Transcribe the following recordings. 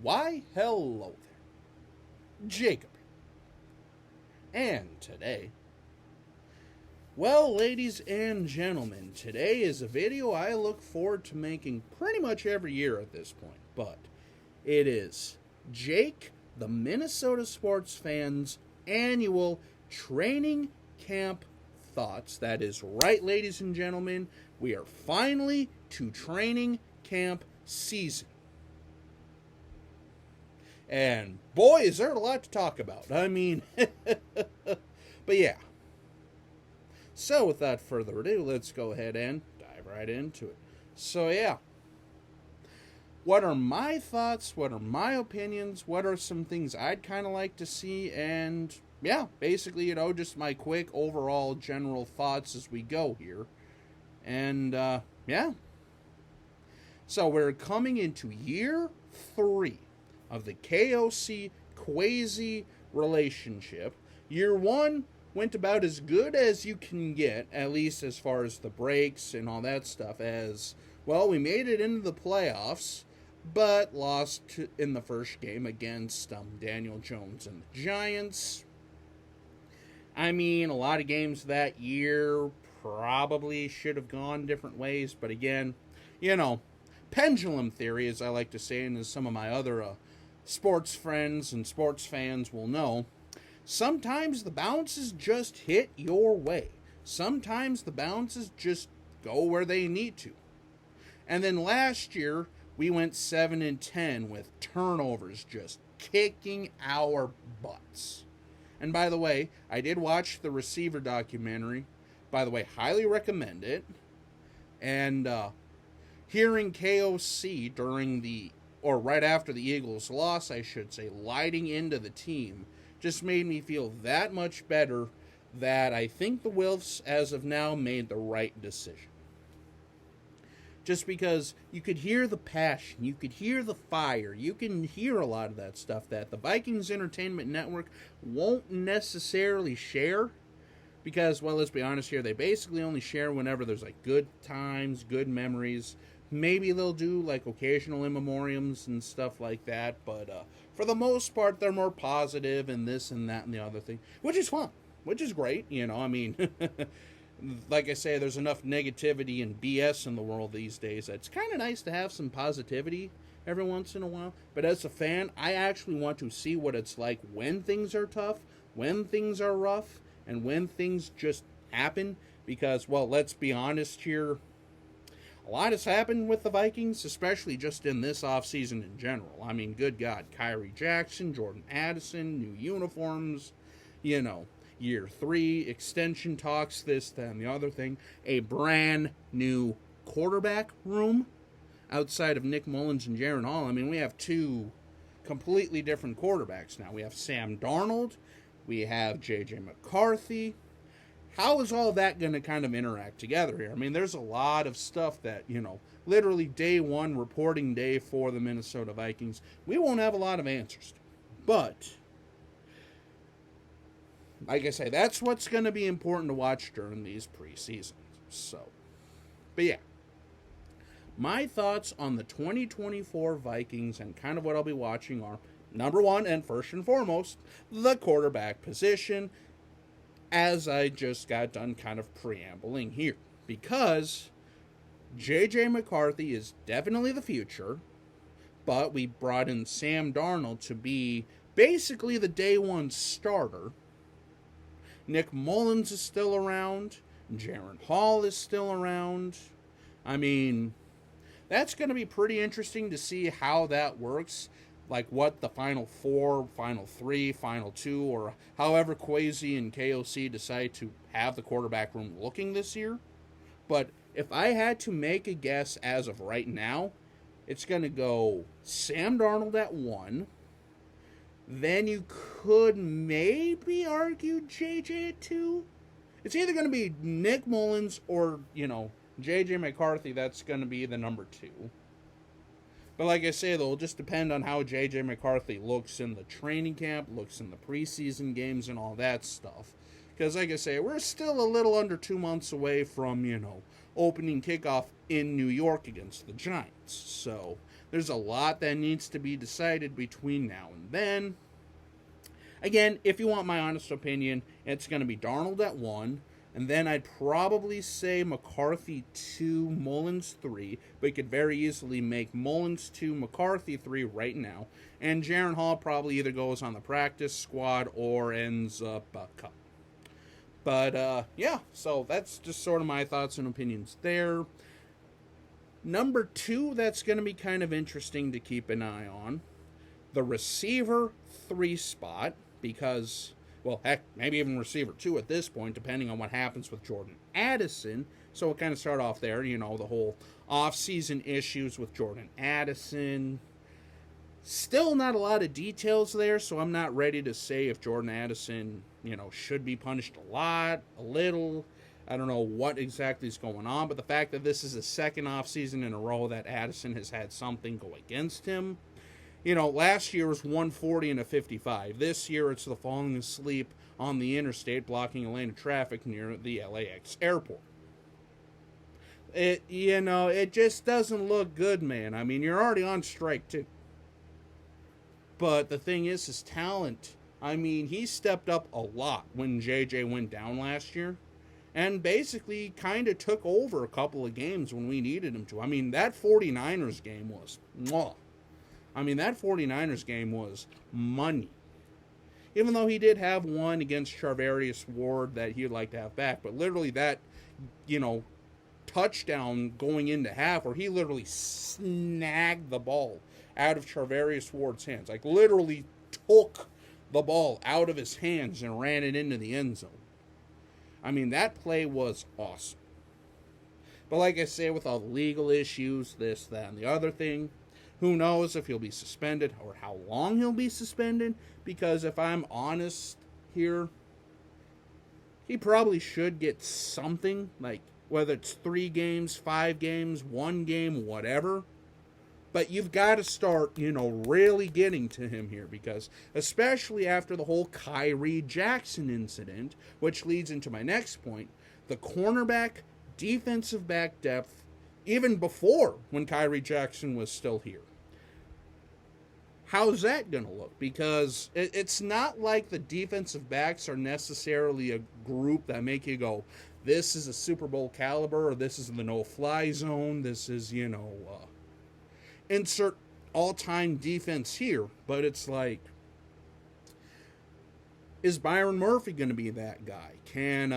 Why, hello there. Jacob. And today, well, ladies and gentlemen, today is a video I look forward to making pretty much every year at this point. But it is Jake, the Minnesota sports fans' annual training camp thoughts. That is right, ladies and gentlemen. We are finally to training camp season. And boy, is there a lot to talk about. I mean, but yeah. So without further ado, let's go ahead and dive right into it. So yeah. What are my thoughts? What are my opinions? What are some things I'd kind of like to see? And yeah, basically, just my quick overall general thoughts as we go here. And yeah. So we're coming into year 3 of the KOC Quasi relationship. Year 1 went about as good as you can get, at least as far as the breaks and all that stuff, as, well, we made it into the playoffs, but lost in the first game against Daniel Jones and the Giants. I mean, a lot of games that year probably should have gone different ways, but again, pendulum theory, as I like to say, and as some of my other sports friends and sports fans will know, sometimes the bounces just hit your way. Sometimes the bounces just go where they need to. And then last year, we went 7-10 with turnovers just kicking our butts. And by the way, I did watch the receiver documentary. By the way, highly recommend it. And hearing KOC right after the Eagles loss, I should say, lighting into the team, just made me feel that much better that I think the Wilfs, as of now, made the right decision. Just because you could hear the passion, you could hear the fire, you can hear a lot of that stuff that the Vikings Entertainment Network won't necessarily share. Because, well, let's be honest here, they basically only share whenever there's good times, good memories. Maybe they'll do occasional in memoriams and stuff like that, but for the most part, they're more positive and this and that and the other thing, which is fun, which is great. I mean, like I say, there's enough negativity and BS in the world these days that it's kind of nice to have some positivity every once in a while. But as a fan, I actually want to see what it's like when things are tough, when things are rough, and when things just happen. Because, well, let's be honest here, a lot has happened with the Vikings, especially just in this offseason in general. I mean, good God, Kyrie Jackson, Jordan Addison, new uniforms, year 3, extension talks, this, that, and the other thing. A brand new quarterback room outside of Nick Mullins and Jaren Hall. I mean, we have 2 completely different quarterbacks now. We have Sam Darnold, we have J.J. McCarthy. How is all that going to kind of interact together here? I mean, there's a lot of stuff that, literally day 1, reporting day for the Minnesota Vikings, we won't have a lot of answers to. But, like I say, that's what's going to be important to watch during these preseasons. So, but yeah. My thoughts on the 2024 Vikings and kind of what I'll be watching are, number 1, and first and foremost, the quarterback position, as I just got done kind of preambling here. Because J.J. McCarthy is definitely the future, but we brought in Sam Darnold to be basically the day 1 starter. Nick Mullins is still around. Jaren Hall is still around. I mean, that's going to be pretty interesting to see how that works. What the Final 4, Final 3, Final 2, or however Quasi and KOC decide to have the quarterback room looking this year. But if I had to make a guess as of right now, it's going to go Sam Darnold at 1. Then you could maybe argue JJ at 2. It's either going to be Nick Mullins or, JJ McCarthy. That's going to be the number 2. But like I say, though, it'll just depend on how J.J. McCarthy looks in the training camp, looks in the preseason games and all that stuff. Because like I say, we're still a little under 2 months away from, opening kickoff in New York against the Giants. So There's a lot that needs to be decided between now and then. Again, if you want my honest opinion, it's going to be Darnold at 1, and then I'd probably say McCarthy 2, Mullins 3, but you could very easily make Mullins 2, McCarthy 3 right now, and Jaron Hall probably either goes on the practice squad or ends up cut. But, yeah, so that's just sort of my thoughts and opinions there. Number 2, that's going to be kind of interesting to keep an eye on. The receiver 3 spot, because, well, heck, maybe even receiver 2 at this point, depending on what happens with Jordan Addison. So we'll kind of start off there, the whole off-season issues with Jordan Addison. Still not a lot of details there, so I'm not ready to say if Jordan Addison, should be punished a lot, a little. I don't know what exactly is going on, but the fact that this is the second offseason in a row that Addison has had something go against him. Last year was 140 and a 55. This year it's the falling asleep on the interstate blocking a lane of traffic near the LAX airport. It just doesn't look good, man. I mean, you're already on strike, too. But the thing is, his talent, I mean, he stepped up a lot when JJ went down last year. And basically kind of took over a couple of games when we needed him to. I mean, that 49ers game was mwah. I mean, that 49ers game was money. Even though he did have one against Charvarius Ward that he'd like to have back. But literally that, touchdown going into half where he literally snagged the ball out of Charvarius Ward's hands. Like, literally took the ball out of his hands and ran it into the end zone. I mean, that play was awesome. But like I say, with all the legal issues, this, that, and the other thing, who knows if he'll be suspended or how long he'll be suspended, because if I'm honest here, he probably should get something, like whether it's 3 games, 5 games, 1 game, whatever. But you've got to start, really getting to him here, because especially after the whole Kyrie Jackson incident, which leads into my next point, the cornerback, defensive back depth, even before when Kyrie Jackson was still here. How's that going to look? Because it's not like the defensive backs are necessarily a group that make you go, this is a Super Bowl caliber, or this is the no-fly zone, this is, insert all-time defense here. But it's like, is Byron Murphy going to be that guy? Can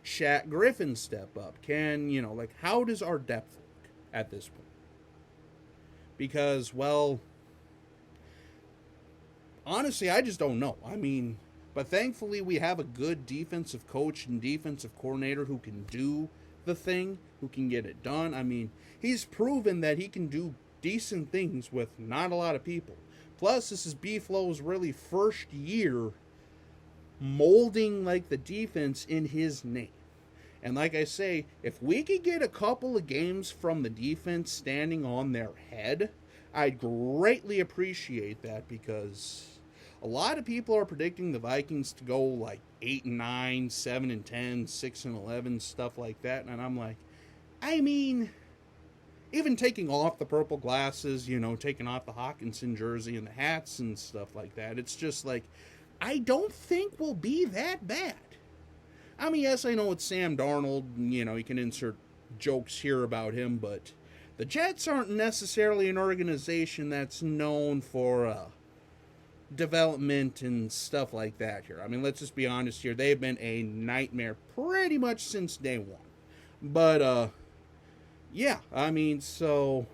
Shaq Griffin step up? Can, how does our depth look at this point? Because, well, honestly, I just don't know. I mean, but thankfully we have a good defensive coach and defensive coordinator who can do the thing, who can get it done. I mean, he's proven that he can do decent things with not a lot of people. Plus, this is B-Flow's really first year molding like the defense in his name. And like I say, if we could get a couple of games from the defense standing on their head, I'd greatly appreciate that, because a lot of people are predicting the Vikings to go like 8-9, 7-10, 6-11, stuff like that. And I'm like, I mean, even taking off the purple glasses, taking off the Hawkinson jersey and the hats and stuff like that, it's just like, I don't think we'll be that bad. I mean, yes, I know it's Sam Darnold, and, you can insert jokes here about him, but the Jets aren't necessarily an organization that's known for development and stuff like that here. I mean, let's just be honest here. They've been a nightmare pretty much since day one. But, yeah, I mean, so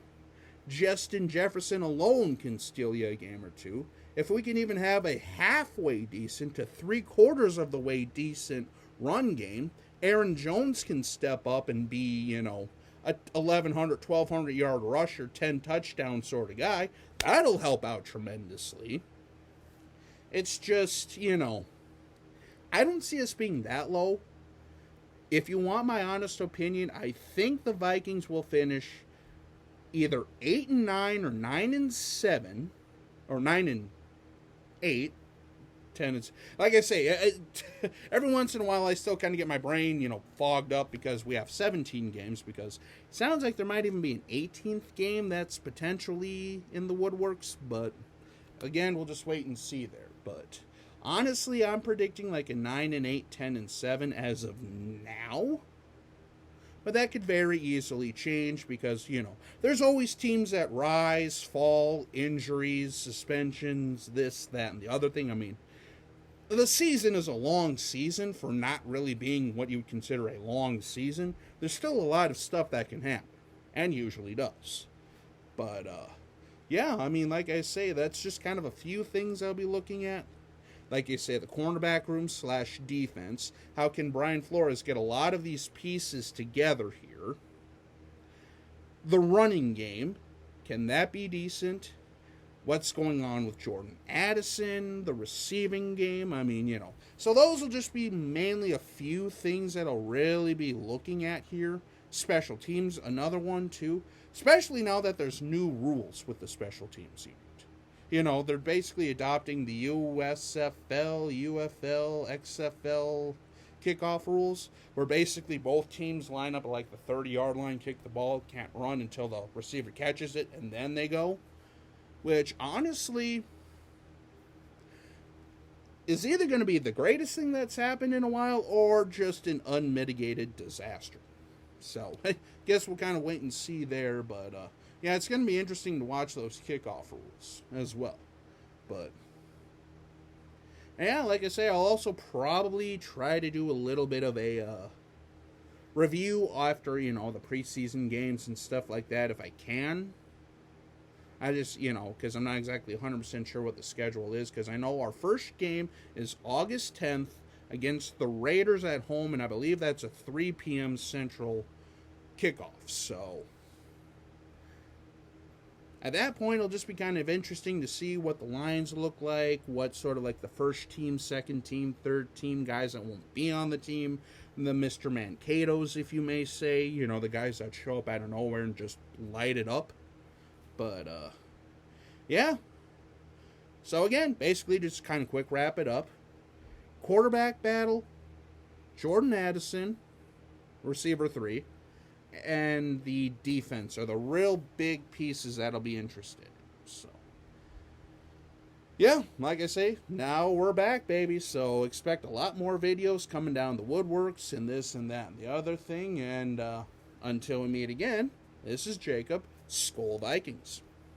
Justin Jefferson alone can steal you a game or two. If we can even have a halfway decent to 3/4 of the way decent run game, Aaron Jones can step up and be, a 1,100, 1,200 yard rusher, 10 touchdown sort of guy. That'll help out tremendously. It's just, I don't see us being that low. If you want my honest opinion, I think the Vikings will finish either 8-9 or 9-7 or 9-8. 10. Like I say, every once in a while I still kind of get my brain, fogged up because we have 17 games, because it sounds like there might even be an 18th game that's potentially in the woodworks, but again, we'll just wait and see there. But honestly, I'm predicting like a 9-8, 10-7 as of now. But that could very easily change because, there's always teams that rise, fall, injuries, suspensions, this, that, and the other thing. I mean, the season is a long season for not really being what you would consider a long season. There's still a lot of stuff that can happen, and usually does. But, yeah, I mean, like I say, that's just kind of a few things I'll be looking at. Like you say, the cornerback room / defense. How can Brian Flores get a lot of these pieces together here? The running game, can that be decent? What's going on with Jordan Addison? The receiving game, I mean, So those will just be mainly a few things that I'll really be looking at here. Special teams, another one too. Especially now that there's new rules with the special teams unit. They're basically adopting the USFL, UFL, XFL kickoff rules, where basically both teams line up at like the 30-yard line, kick the ball, can't run until the receiver catches it, and then they go. Which, honestly, is either going to be the greatest thing that's happened in a while, or just an unmitigated disaster. So, I guess we'll kind of wait and see there, but, yeah, it's going to be interesting to watch those kickoff rules as well. But, yeah, like I say, I'll also probably try to do a little bit of a review after, the preseason games and stuff like that if I can. I just, because I'm not exactly 100% sure what the schedule is, because I know our first game is August 10th against the Raiders at home, and I believe that's a 3 p.m. Central kickoff, so at that point, it'll just be kind of interesting to see what the lines look like, what sort of like the first team, second team, third team, guys that won't be on the team, the Mr. Mankato's, if you may say, the guys that show up out of nowhere and just light it up. But, yeah. So again, basically just kind of quick wrap it up. Quarterback battle, Jordan Addison, receiver 3. And the defense are the real big pieces that'll be interested in. So, yeah, like I say, now we're back, baby. So expect a lot more videos coming down the woodworks and this and that and the other thing. And until we meet again, this is Jacob. Skol Vikings.